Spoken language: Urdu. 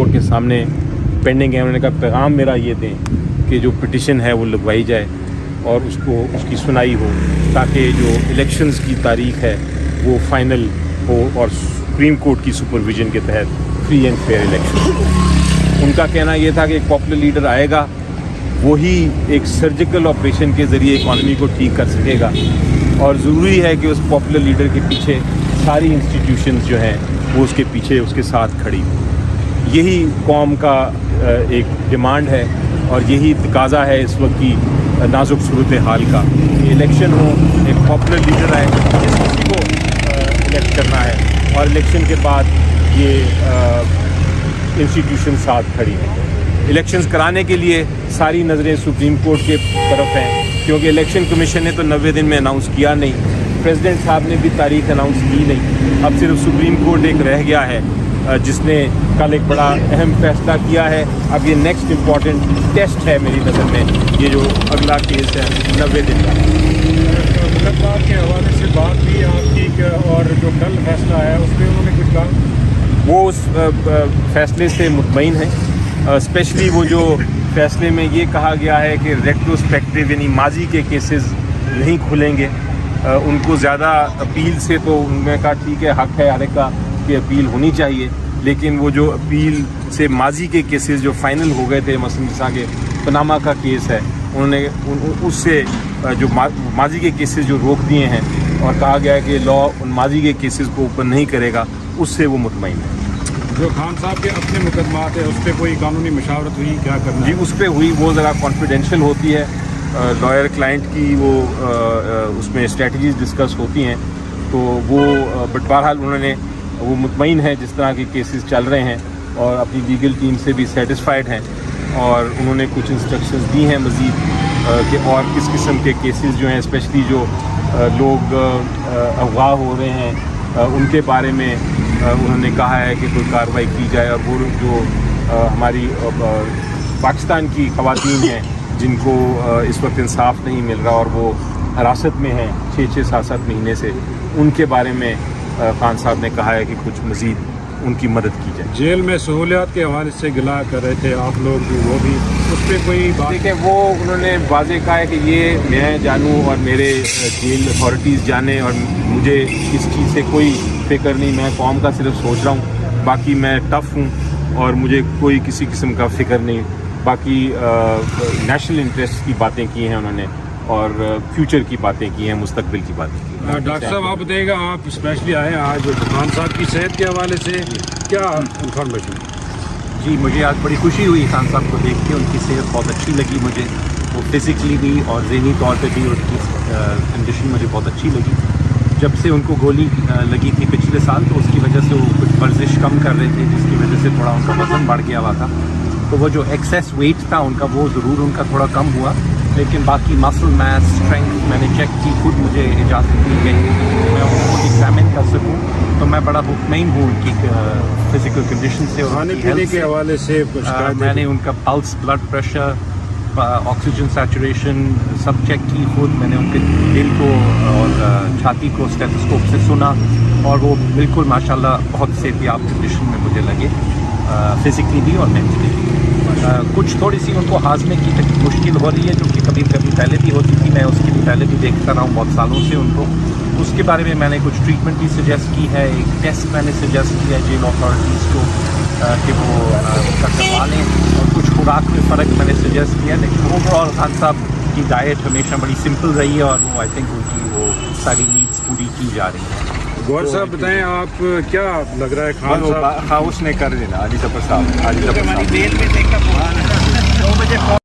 کورٹ کے سامنے پینڈنگ ہے. انہوں نے کہا پیغام میرا یہ دیں کہ جو پٹیشن ہے وہ لگوائی جائے اور اس کی سنائی ہو تاکہ جو الیکشنز کی تاریخ ہے وہ فائنل ہو اور سپریم کورٹ کی سپرویژن کے تحت فری اینڈ فیئر الیکشن. ان کا کہنا یہ تھا کہ ایک پاپولر لیڈر آئے گا, وہی ایک سرجیکل آپریشن کے ذریعے اکانومی کو ٹھیک کر سکے گا, اور ضروری ہے کہ اس پاپولر لیڈر کے پیچھے ساری انسٹیٹیوشنز جو ہیں وہ اس کے پیچھے اس کے ساتھ کھڑی ہوں. یہی قوم کا ایک ڈیمانڈ ہے اور یہی تقاضا ہے اس وقت کی نازک صورتحال کا کہ الیکشن ہو, ایک پاپولر لیڈر آئے جس کسی کو الیکٹ کرنا ہے, اور الیکشن کے بعد یہ انسٹیٹیوشن ساتھ کھڑی ہیں. الیکشنز کرانے کے لیے ساری نظریں سپریم کورٹ کے طرف ہیں, کیونکہ الیکشن کمیشن نے تو 90 دن میں اناؤنس کیا نہیں, پریزیڈنٹ صاحب نے بھی تاریخ اناؤنس کی نہیں. اب صرف سپریم کورٹ ایک رہ گیا ہے جس نے کل ایک بڑا اہم فیصلہ کیا ہے. اب یہ نیکسٹ امپورٹنٹ ٹیسٹ ہے میری نظر میں, یہ جو اگلا کیس ہے 90 دن کا. مقدمات کے حوالے سے بات بھی آپ کی, اور جو کل فیصلہ آیا اس پہ انہوں نے کچھ کہا؟ وہ اس فیصلے سے مطمئن ہیں, اسپیشلی وہ جو فیصلے میں یہ کہا گیا ہے کہ ریٹروسپیکٹیو یعنی ماضی کے کیسز نہیں کھلیں گے. ان کو زیادہ اپیل سے تو ان نے کہا ٹھیک ہے, حق ہے ہر ایک کا کہ اپیل ہونی چاہیے, لیکن وہ جو اپیل سے ماضی کے کیسز جو فائنل ہو گئے تھے, مثلا جس طرح کہ پناما کا کیس ہے, انہوں نے اس سے جو ماضی کے کیسز جو روک دیے ہیں اور کہا گیا ہے کہ لا ان ماضی کے کیسز کو اوپن نہیں کرے گا, اس سے وہ مطمئن ہے. جو خان صاحب کے اپنے مقدمات ہیں اس پہ کوئی قانونی مشاورت ہوئی, کیا کرنا؟ جی اس پہ ہوئی, وہ ذرا کانفیڈینشیل ہوتی ہے, لائر کلائنٹ کی وہ اس میں اسٹریٹجیز ڈسکس ہوتی ہیں, تو وہ بٹ بہرحال انہوں نے وہ مطمئن ہے جس طرح کے کیسز چل رہے ہیں اور اپنی لیگل ٹیم سے بھی سیٹسفائیڈ ہیں, اور انہوں نے کچھ انسٹرکشنز دی ہیں مزید کہ اور کس قسم کے کیسز جو ہیں, اسپیشلی جو لوگ اغوا ہو رہے ہیں ان کے بارے میں انہوں نے کہا ہے کہ کوئی کارروائی کی جائے, اور وہ جو ہماری پاکستان کی خواتین ہیں جن کو اس وقت انصاف نہیں مل رہا اور وہ حراست میں ہیں 6-7 مہینے سے, ان کے بارے میں خان صاحب نے کہا ہے کہ کچھ مزید ان کی مدد کی جائے. جیل میں سہولیات کے حوالے سے گلا کر رہے تھے آپ لوگ بھی, وہ بھی اس پہ کوئی بات؟ دیکھیں وہ انہوں نے واضح کہا ہے کہ یہ میں جانوں اور میرے جیل اتھارٹیز جانیں, اور مجھے اس چیز سے کوئی فکر نہیں, میں قوم کا صرف سوچ رہا ہوں, باقی میں ٹف ہوں اور مجھے کوئی کسی قسم کا فکر نہیں. باقی نیشنل انٹرسٹ کی باتیں کی ہیں انہوں نے, اور فیوچر کی باتیں کی ہیں, مستقبل کی باتیں کی ہیں. ڈاکٹر صاحب آپ بتائیے گا, آپ اسپیشلی آئے آج خان صاحب کی صحت کے حوالے سے کیا انفارمیشن؟ جی مجھے آج بڑی خوشی ہوئی خان صاحب کو دیکھ کے, ان کی صحت بہت اچھی لگی مجھے, وہ فزیکلی بھی اور ذہنی طور پہ بھی ان کی کنڈیشن مجھے بہت اچھی لگی. جب سے ان کو گولی لگی تھی پچھلے سال, تو اس کی وجہ سے وہ کچھ ورزش کم کر رہے تھے, جس کی وجہ سے تھوڑا ان کا وزن بڑھ گیا ہوا تھا, تو وہ جو ایکسیس ویٹ تھا ان کا وہ ضرور ان کا تھوڑا کم ہوا, لیکن باقی مسل میس اسٹرینتھ میں نے چیک کی, خود مجھے اجازت دی گئی میں ان کو ایگزامن کر سکوں, تو میں بڑا مطمئن ہوں ان کی فزیکل کنڈیشن سے. کھانے پینے کے حوالے سے میں نے ان کا pulse, blood pressure, oxygen saturation سب چیک کی خود. میں نے ان کے دل کو اور چھاتی کو اسٹیتھوسکوپ سے سنا, اور وہ بالکل ماشاءاللہ بہت صحت یاب کنڈیشن میں مجھے لگے, فزیکلی بھی اور مینٹلی بھی. کچھ تھوڑی سی ان کو ہاضمے کی مشکل ہو رہی ہے, جو کہ کبھی کبھی پہلے بھی ہوتی تھی, میں اس کی بھی پہلے بھی دیکھتا رہا ہوں بہت سالوں سے ان کو. اس کے بارے میں نے کچھ ٹریٹمنٹ بھی سجیسٹ کی ہے, ایک ٹیسٹ میں نے سجیسٹ کیا ہے جیل اتھارٹیز کو کہ وہ کروا لیں, اور کچھ خوراک میں فرق میں نے سجیسٹ کیا, لیکن اوور آل خان صاحب کی ڈائٹ ہمیشہ بڑی سمپل رہی ہے, اور وہ آئی تھنک ان کی وہ ساری نیڈس پوری کی جا رہی ہیں. گوہر صاحب بتائیں, آپ کیا لگ رہا ہے خان صاحب؟ خاؤس نے کر دینا علی ظفر صاحب, علی ظفر صاحب